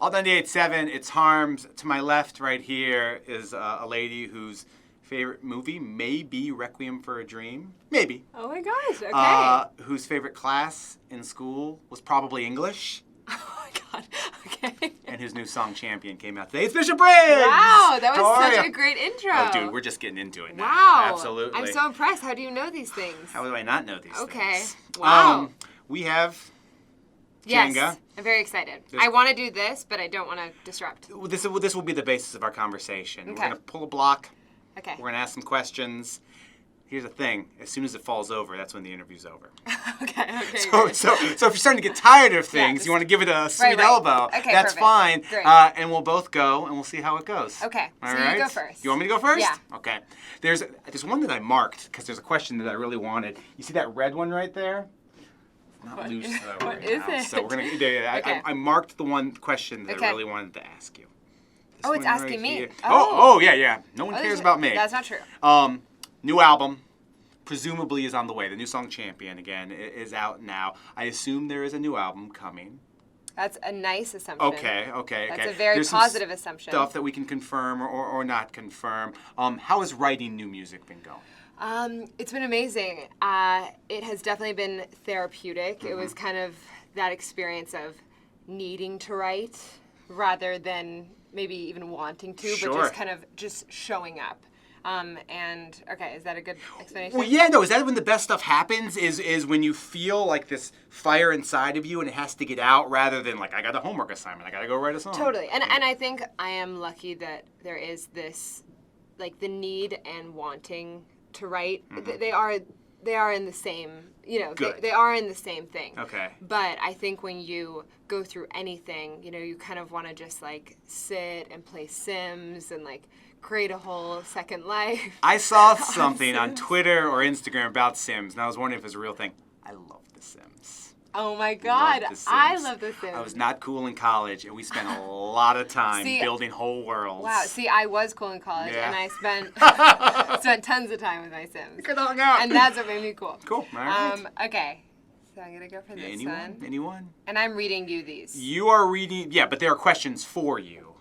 Alt 98.7, it's Harms. To my left right here is a lady whose favorite movie may be Requiem for a Dream. Maybe. Oh my gosh, okay. Whose favorite class in school was probably English. Oh my god, okay. And whose new song, Champion, came out today. It's Bishop Briggs! Wow, that was such a great intro. Oh, dude, we're just getting into it now. Wow. Absolutely. I'm so impressed. How do you know these things? How do I not know these things? Okay. Wow. We have Yes, Jenga. I'm very excited. I want to do this, but I don't want to disrupt. This will be the basis of our conversation. Okay. We're going to pull a block. Okay. We're going to ask some questions. Here's the thing. As soon as it falls over, that's when the interview's over. Okay. So if you're starting to get tired of things, you want to give it a sweet elbow, okay, that's perfect. fine. Great. And we'll both go, and we'll see how it goes. Okay, All so right? you go first. You want me to go first? Yeah. Okay. There's one that I marked, because there's a question that I really wanted. You see that red one right there? It's not loose, though, what right is now. it? So we're going to... Okay. I marked the one question that I really wanted to ask you. This Oh, it's one asking me. here. Oh. Oh, yeah. No one cares about me. That's not true. New album. Presumably is on the way. The new song Champion, again, is out now. I assume there is a new album coming. That's a nice assumption. Okay. That's a very positive assumption. Stuff that we can confirm or not confirm. How has writing new music been going? It's been amazing. It has definitely been therapeutic. Mm-hmm. It was kind of that experience of needing to write rather than maybe even wanting to, Sure. but just kind of just showing up. Okay, is that a good explanation? Well, yeah, no, is that when the best stuff happens? Is when you feel like this fire inside of you and it has to get out rather than like, I got a homework assignment, I got to go write a song. Totally. And I think I am lucky that there is this, like, the need and wanting to write. Mm-hmm. They are in the same, Good. they are in the same thing. Okay. But I think when you go through anything, you kind of want to just, like, sit and play Sims and, like, create a whole second life. I saw something on Twitter or Instagram about Sims, and I was wondering if it was a real thing. I love The Sims. Oh my God, I love The Sims. I was not cool in college, and we spent a lot of time building whole worlds. Wow, see, I was cool in college, Yeah. and I spent tons of time with my Sims. We could hung out. And that's what made me cool. Cool, all right. Okay, so I'm going to go for this one. Anyone? And I'm reading you these. You are reading, yeah, but there are questions for you.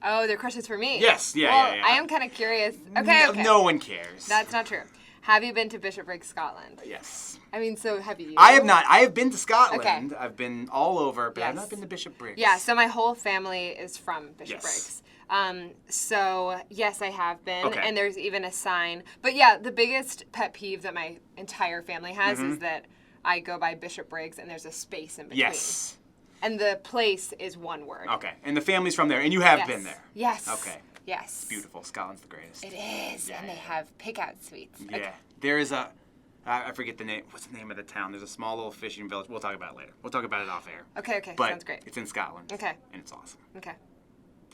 Oh, they're questions for me? Yes, yeah. I am kind of curious. Okay. No one cares. That's not true. Have you been to Bishop Briggs, Scotland? Yes. I mean, so have you? I have not. I have been to Scotland. Okay. I've been all over, but I've Yes. not been to Bishop Briggs. Yeah, so my whole family is from Bishop Yes. Briggs. So, yes, I have been. Okay. And there's even a sign. But yeah, the biggest pet peeve that my entire family has is that I go by Bishop Briggs and there's a space in between. Yes. And the place is one word. Okay. And the family's from there, and you have Yes. been there. Yes. Okay. Yes. Beautiful. Scotland's the greatest. It is. Yeah, And they yeah. have pick-out suites. Yeah. Okay. There is I forget the name. What's the name of the town? There's a small little fishing village. We'll talk about it later. We'll talk about it off air. Okay. But Sounds great. it's in Scotland. Okay. And it's awesome. Okay.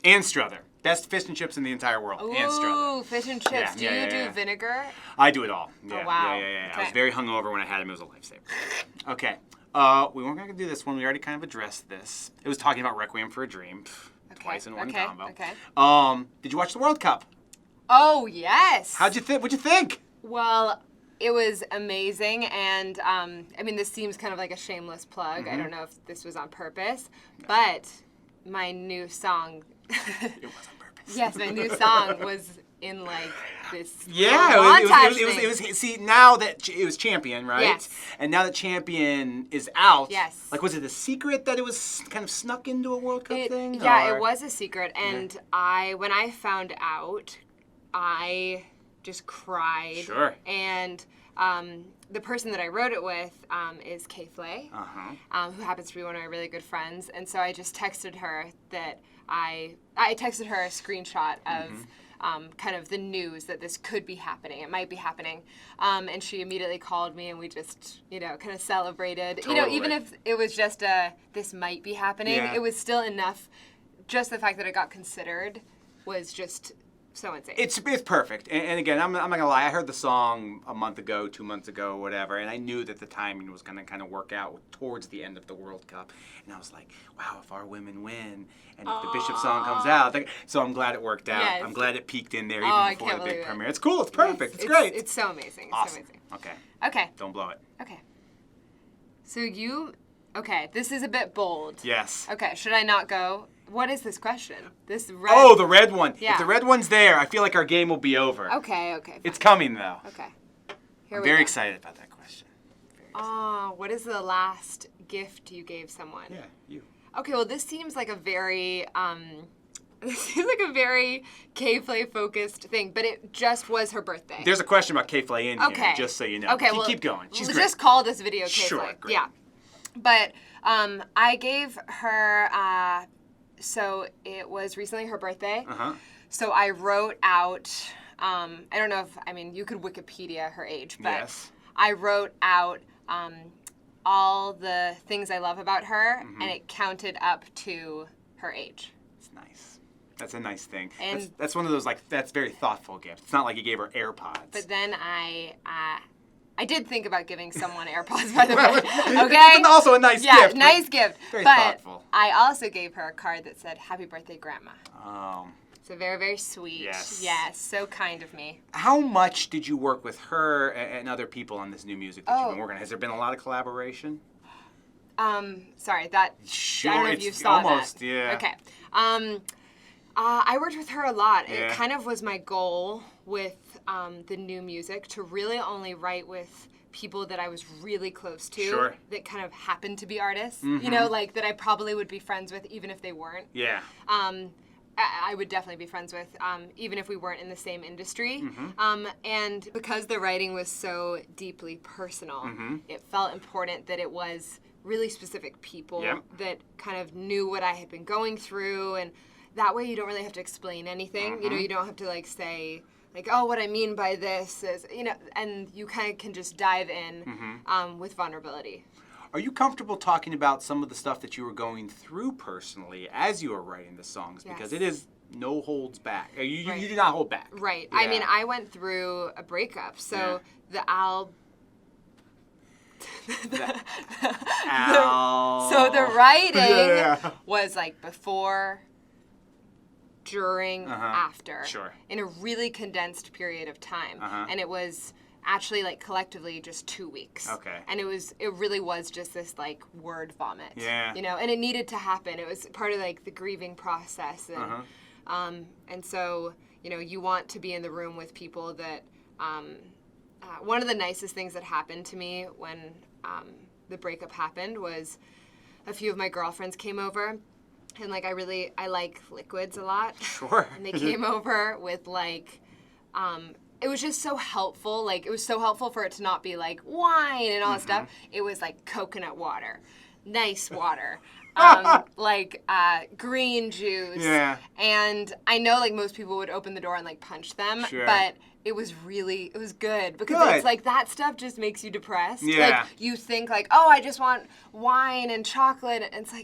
And Struther. Best fish and chips in the entire world. And Struther. Ooh, fish and chips. Do you do vinegar? I do it all. Yeah, wow. Yeah. I Okay. was very hungover when I had him. It was a lifesaver. Okay. We weren't going to do this one. We already kind of addressed this. It was talking about Requiem for a Dream. Twice in one combo. Okay. Did you watch the World Cup? Oh, yes. What'd you think? Well, it was amazing, and I mean, this seems kind of like a shameless plug. I don't know if this was on purpose, but my new song... It was on purpose. Yes, my new song was in, like, this it was. See, now that it was Champion, right? Yes. And now that Champion is out, Yes. like, was it a secret that it was kind of snuck into a World Cup thing? Yeah, or? it was a secret, and when I found out, I just cried. Sure. And the person that I wrote it with is Flay, who happens to be one of my really good friends. And so I just texted her that I texted her a screenshot of kind of the news that this could be happening. It might be happening. And she immediately called me, and we just, kind of celebrated. Totally. Even if it was just this might be happening, it was still enough. Just the fact that it got considered was just so insane. It's perfect. And again, I'm not going to lie. I heard the song a month ago, 2 months ago, whatever, and I knew that the timing was going to kind of work out towards the end of the World Cup. And I was like, wow, if our women win, and if the Bishop song comes out. So I'm glad it worked out. Yes. I'm glad it peaked in there I even before can't the big believe it. premiere. It's cool. It's perfect. Yes, It's great. It's so amazing. It's awesome. so amazing. Okay. Okay. Don't blow it. Okay. So okay, this is a bit bold. Yes. Okay, should I not go What is this question? This red. Oh, the red one. Yeah. If the red one's there, I feel like our game will be over. Okay. Fine. It's coming though. Okay. I'm very excited about that question. Oh, what is the last gift you gave someone? Yeah, you. Okay, well, this seems like a very K-Flay focused thing, but it just was her birthday. There's a question about K-Flay in here, just so you know. Okay, well, keep going. She's we'll great. just call this video K-Flay. Sure, great. Yeah. But I gave her, so it was recently her birthday. Uh-huh. So I wrote out, I don't know if, you could Wikipedia her age, but Yes. I wrote out all the things I love about her, and it counted up to her age. It's nice. That's a nice thing. And that's one of those, that's very thoughtful gift. It's not like you gave her AirPods. But then I did think about giving someone AirPods, by the way. Okay? It's also a nice gift. Yeah, nice gift. Very but thoughtful. I also gave her a card that said, "Happy birthday, Grandma." Oh. So very, very sweet. Yes. Yes, so kind of me. How much did you work with her and other people on this new music that you've been working on? Has there been a lot of collaboration? Sorry, that, Sure, I don't know if you saw almost, that. yeah. Okay. I worked with her a lot. Yeah. It kind of was my goal with the new music to really only write with people that I was really close to. Sure. That kind of happened to be artists. You know, like that I probably would be friends with even if they weren't. Yeah. I would definitely be friends with, even if we weren't in the same industry. And because the writing was so deeply personal, it felt important that it was really specific people that kind of knew what I had been going through, and that way you don't really have to explain anything. You know, you don't have to say, oh, what I mean by this is, and you kind of can just dive in with vulnerability. Are you comfortable talking about some of the stuff that you were going through personally as you were writing the songs? Because it is no holds back. You do not hold back. Right. Yeah. I went through a breakup, so the writing was before, during, after, in a really condensed period of time, and it was actually collectively just 2 weeks. Okay. And it really was just this word vomit. Yeah. And it needed to happen. It was part of the grieving process, and so you want to be in the room with people that. One of the nicest things that happened to me when the breakup happened was a few of my girlfriends came over, and I like liquids a lot. Sure. And they came over with it was just so helpful. It was so helpful for it to not be wine and all that stuff. It was coconut water, nice water. Green juice. Yeah. And I know most people would open the door and punch them, but it was good because it's that stuff just makes you depressed. Yeah. You think oh, I just want wine and chocolate, and it's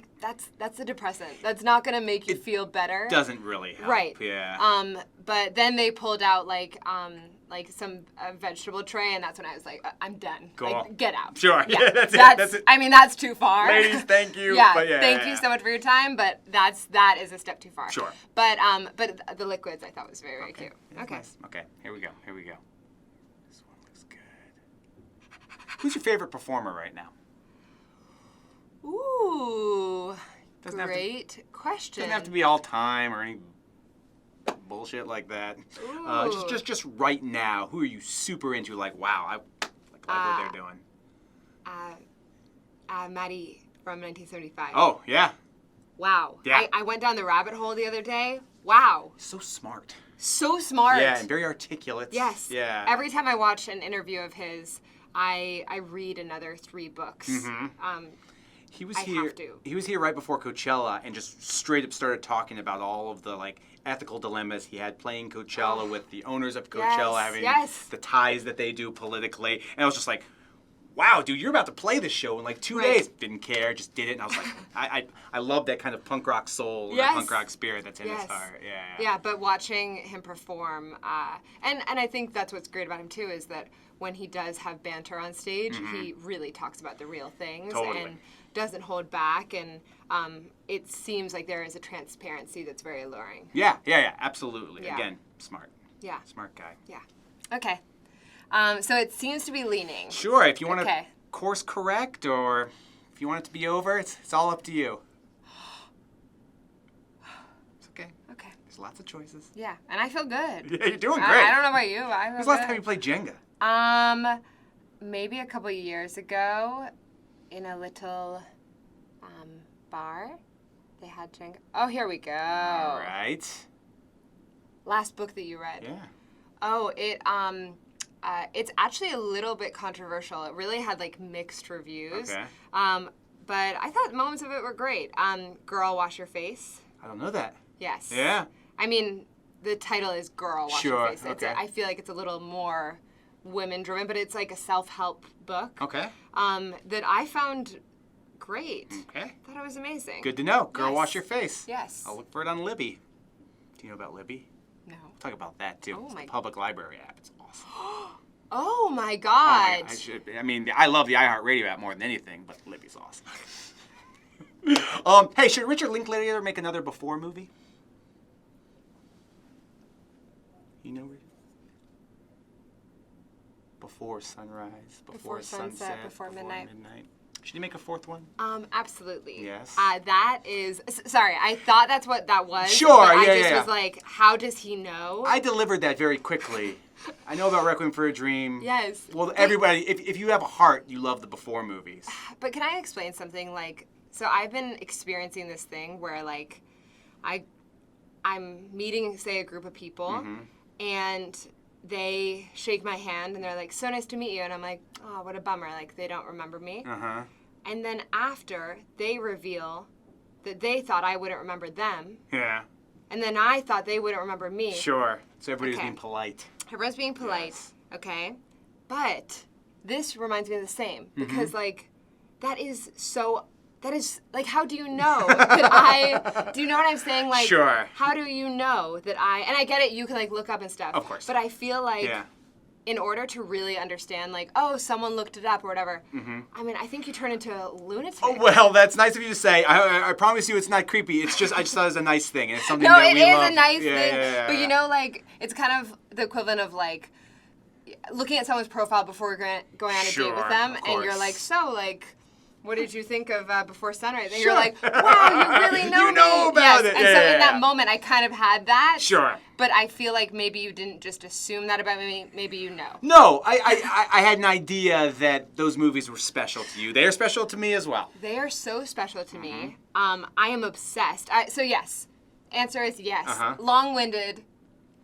that's a depressant. That's not gonna make you feel better. Doesn't really help. Right. Yeah. But then they pulled out some vegetable tray, and that's when I was I'm done. Cool. Get out. Sure. Yeah. That's it. That's too far. Ladies, thank you. Yeah. But Thank you so much for your time, but that is a step too far. Sure. But the liquids I thought was very, very cute. Okay. Nice. Okay. Here we go. This one looks good. Who's your favorite performer right now? Ooh. Doesn't Great question. Doesn't have to be all time or any bullshit like that. Just right now, who are you super into? Wow, I like what they're doing. Maddie from 1975. Oh, yeah. Wow. Yeah. I went down the rabbit hole the other day. Wow. So smart. So smart. Yeah, and very articulate. Yes. Yeah. Every time I watch an interview of his, I read another 3 books. He was here. He was here right before Coachella and just straight up started talking about all of the ethical dilemmas he had playing Coachella with the owners of Coachella having the ties that they do politically, and I was just wow, dude, you're about to play this show in 2 days. Didn't care, just did it, and I was I love that kind of punk rock soul, and that punk rock spirit that's in his heart. Yeah. Yeah, but watching him perform, and I think that's what's great about him too is that when he does have banter on stage, he really talks about the real things and doesn't hold back, and it seems like there is a transparency that's very alluring. Yeah, absolutely. Yeah. Again, smart. Yeah. Smart guy. Yeah. Okay. So it seems to be leaning. Sure, if you want to course correct or if you want it to be over, it's all up to you. Lots of choices. Yeah, and I feel good. Yeah, you're doing great. I don't know about you, but I feel When's good. the last time you played Jenga? Maybe a couple years ago in a little bar. They had Jenga. Oh, here we go. All right. Last book that you read. Yeah. Oh, it's actually a little bit controversial. It really had like mixed reviews. Okay. But I thought moments of it were great. Girl, Wash Your Face. I don't know that. Yes. Yeah. I mean, the title is Girl, Wash Your Face. Okay. I feel like it's a little more women-driven, but it's like a self-help book. Okay. That I found great. Okay. Thought it was amazing. Good to know. Girl, Yes. Wash Your Face. Yes. I'll look for it on Libby. Do you know about Libby? No. We'll talk about that too. Oh It's my- the public library app. It's awesome. Oh my Oh my God. God, I love the iHeartRadio app more than anything, but Libby's awesome. Hey, should Richard Linklater make another Before movie? You know, Before Sunrise, Before sunset, before midnight. Should he make a fourth one? Absolutely. Yes. That is. Sorry, I thought that's what that was. Sure, but yeah, I just yeah. was like, how does he know? I delivered that very quickly. I know about Requiem for a Dream. Yes. Well, everybody, if you have a heart, you love the Before movies. But can I explain something? Like, so I've been experiencing this thing where, like, I'm meeting, say, a group of people, and they shake my hand, and they're like, so nice to meet you. And I'm like, oh, what a bummer. Like, they don't remember me. Uh-huh. And then after, they reveal that they thought I wouldn't remember them. Yeah. And then I thought they wouldn't remember me. Sure. So everybody's Okay. being polite. Everyone's being polite, Yes. okay? But this reminds me of the same because, like, that is, like, how do you know that do you know what I'm saying? Like, Sure. how do you know that and I get it, you can, like, look up and stuff. Of course. But I feel like Yeah. in order to really understand, like, oh, someone looked it up or whatever, I mean, I think you turn into a lunatic. Oh, well, that's nice of you to say. I promise you it's not creepy. It's just, I just thought it was a nice thing. And it's something No, that it we is love. a nice Yeah, thing. yeah, But, yeah. you know, like, it's kind of the equivalent of, like, looking at someone's profile before going on a date Sure, with them, of and you're course. like, so, like, what did you think of Before Sunrise? And Sure. you're like, wow, you really know You know me. about Yes. it. And Yeah, so yeah, in that yeah. moment, I kind of had that. Sure. But I feel like maybe you didn't just assume that about me. Maybe you know. No, I had an idea that those movies were special to you. They are special to me as well. They are so special to me. I am obsessed. So yes, answer is yes. Uh-huh. Long-winded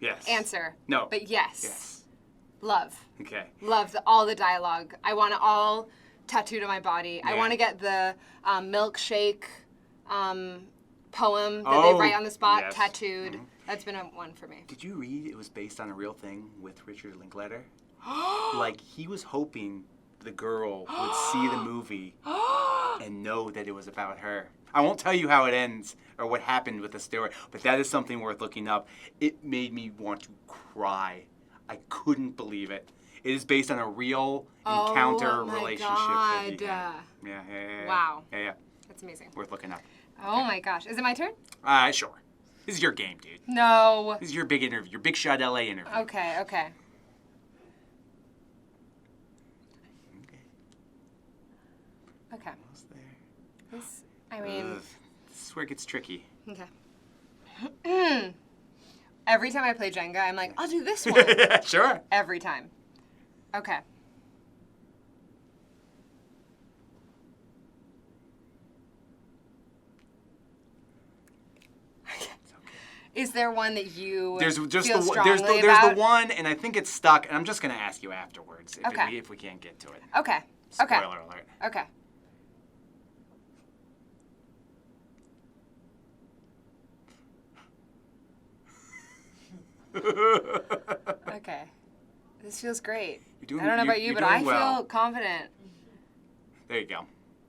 Yes. answer. No. But yes. Yes. Love. Okay. Love all the dialogue. I want it all tattooed on my body. I Yeah. want to get the milkshake poem that Oh, they write on the spot yes. tattooed. That's been a one for me. Did you read it was based on a real thing with Richard Linklater? Like, he was hoping the girl would see the movie and know that it was about her. I won't tell you how it ends or what happened with the story, but that is something worth looking up. It made me want to cry. I couldn't believe it. It is based on a real encounter Oh my relationship that he God. had. Yeah. Wow. Yeah. That's amazing. Worth looking up. Oh my gosh. Is it my turn? Sure. This is your game, dude. No. This is your big interview, your Big Shot LA interview. Okay. Okay. Almost there. This, I mean, Ugh. This is where it gets tricky. okay. Every time I play Jenga, I'm like, I'll do this one. Yeah, sure. Every time. Okay. Is there one that you There's just feel the strongly there's about? the one, and I think it's stuck. And I'm just gonna ask you afterwards Okay. if we can't get to it. Okay. Spoiler Okay. alert. Okay. Okay. This feels great. You're doing- I don't know you're- about you, you're but I doing well. feel confident. There you go.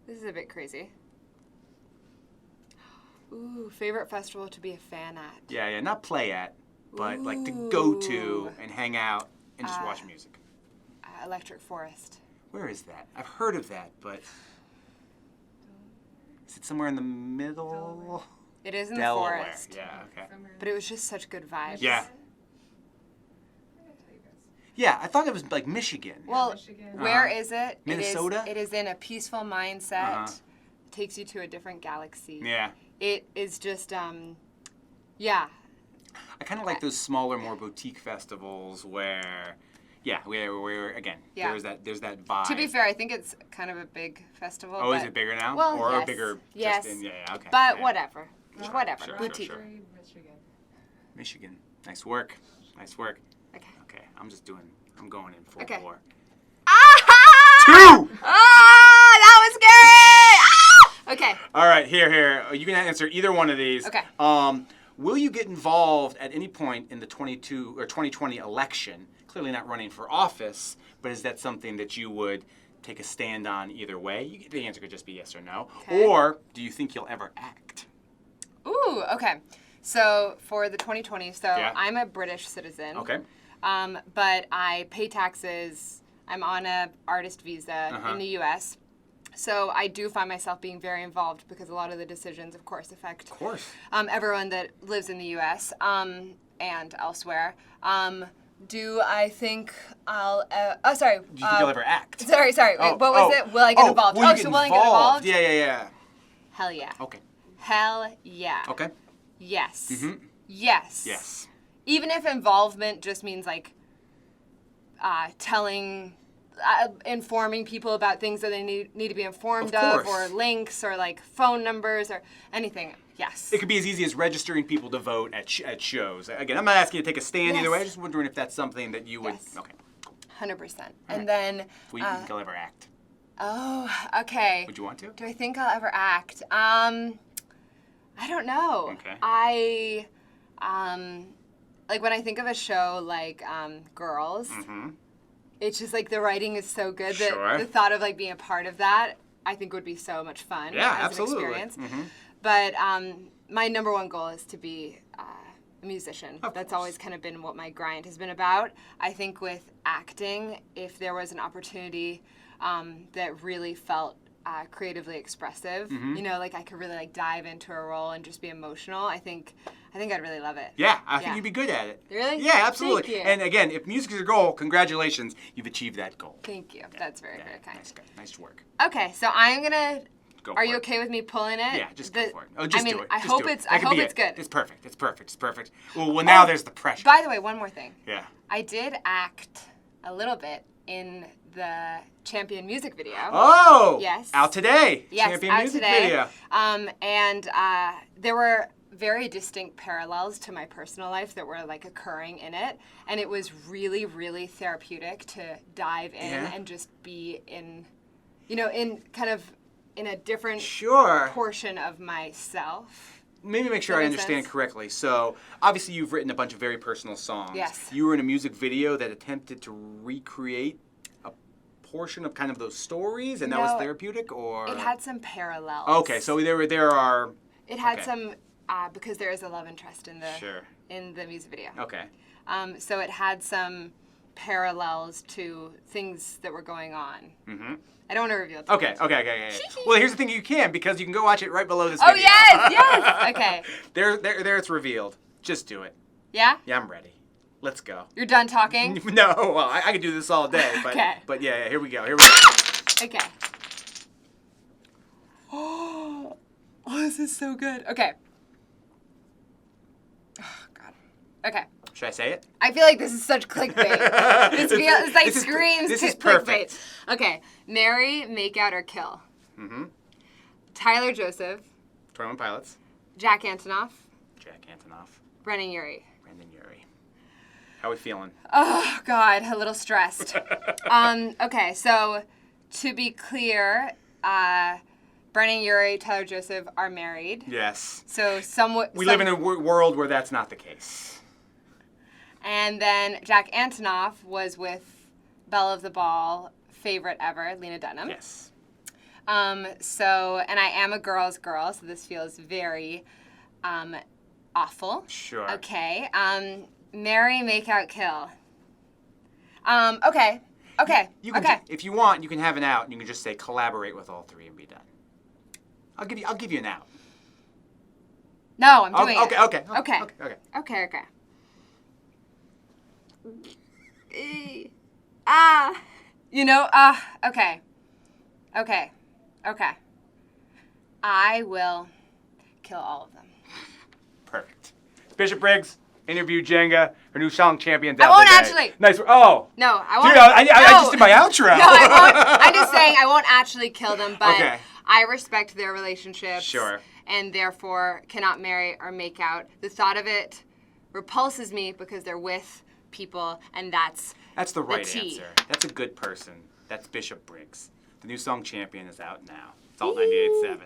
This is a bit crazy. Ooh, favorite festival to be a fan at. Yeah, not play at, but like to go to Ooh. and hang out and just watch music. Electric Forest. Where is that? I've heard of that, but is it somewhere in the middle? It is in Delaware. the forest. Yeah. Okay. But it was just such good vibes. Yeah. Yeah, I thought it was like Michigan. Well, Michigan. where is it? Minnesota? It is in a peaceful mindset. Uh-huh. Takes you to a different galaxy. Yeah. It is just, yeah. I kind of like those smaller, more boutique festivals where, where again, there's that vibe. To be fair, I think it's kind of a big festival. Oh, is it bigger now? Well, or yes. a bigger? Yes. Okay. But yeah. whatever. Sure, Whatever. sure, boutique. sure. Michigan. Michigan. Nice work. Nice work. Okay. Okay. I'm going in full Okay. bore. Ah! 2! Ah! That was scary! Ah! Okay. All right. Here. You can answer either one of these. Okay. Will you get involved at any point in the 2020 election? Clearly not running for office, but is that something that you would take a stand on either way? The answer could just be yes or no. Okay. Or do you think you'll ever act? Ooh, okay. So for the 2020, Yeah. I'm a British citizen. Okay. But I pay taxes. I'm on a artist visa in the U.S. So I do find myself being very involved because a lot of the decisions, of course, affect everyone that lives in the U.S. And elsewhere. Do I think I'll? Sorry. Do you think you'll ever act? Sorry. Wait, what was it? Will I get involved? Will you get will I get involved? Yeah. Hell yeah. Okay. Hell yeah. Okay. Yes. Mm-hmm. Yes. Yes. Even if involvement just means like informing people about things that they need to be informed of, or links, or like phone numbers, or anything. Yes. It could be as easy as registering people to vote at shows. Again, I'm not asking you to take a stand either way. I'm just wondering if that's something that you would. Yes. Okay. 100%. And then. Will you think you'll ever act? Oh, okay. Would you want to? Do I think I'll ever act? I don't know. Okay. Like when I think of a show like Girls, it's just like the writing is so good that the thought of like being a part of that, I think would be so much fun as absolutely. an experience. But my number one goal is to be a musician. That's always kind of been what my grind has been about. I think with acting, if there was an opportunity that really felt creatively expressive, like I could really like dive into a role and just be emotional, I think I'd really love it. Yeah, I think you'd be good at it. Really? Yeah, absolutely. Thank you. And again, if music is your goal, congratulations, you've achieved that goal. Thank you. That's very, very kind. Nice work. Okay, so I'm gonna. Go Are for you it. okay with me pulling it? Yeah, just go for it. Oh, just do it. I hope it's good. It's perfect. Well, now there's the pressure. By the way, one more thing. Yeah. I did act a little bit in the Champion music video. Oh! Yes. Out today. Yes, Champion out music today. video. And there were very distinct parallels to my personal life that were like occurring in it, and it was really, really therapeutic to dive in and just be in a different portion of myself. Maybe make sure I understand correctly. So, obviously you've written a bunch of very personal songs. Yes. You were in a music video that attempted to recreate a portion of kind of those stories, and that was therapeutic, or? It had some parallels. Okay, so there are... It had some, because there is a love interest in the music video. Okay. So it had some parallels to things that were going on. Mm-hmm. I don't want to reveal too much. Okay. Well, here's the thing: you can, because you can go watch it right below this video. Oh yes. Okay. There it's revealed. Just do it. Yeah? Yeah, I'm ready. Let's go. You're done talking? No, well, I could do this all day, but Okay. But yeah, here we go. Okay. Oh, this is so good. Okay. Oh God. Okay. Should I say it? I feel like this is such clickbait. This screams this is clickbait. perfect. Okay. Marry, make out, or kill. Mm-hmm. Tyler Joseph. 21 Pilots. Jack Antonoff. Brennan Urie. How are we feeling? Oh God, a little stressed. Okay, so to be clear, Brennan Urie, Tyler Joseph are married. Yes. So we live in a world where that's not the case. And then Jack Antonoff was with Belle of the Ball, favorite ever, Lena Dunham. Yes. And I am a girl's girl, so this feels very awful. Sure. Okay. Marry, make out, kill. Okay. You can, if you want, you can have an out, and you can just say collaborate with all three and be done. I'll give you an out. No, I'm doing it. Okay. Okay. I will kill all of them. Perfect. Bishop Briggs, Interview Jenga. Her new song Champion's I out won't today. actually. Nice. Oh. No, I won't. Dude, I just did my outro. No, I won't. I'm just saying I won't actually kill them, but Okay. I respect their relationships. Sure. And therefore cannot marry or make out. The thought of it repulses me because they're with people, and that's the right tea. answer. That's a good person. That's Bishop Briggs. The new song Champion is out now. It's all 98.7.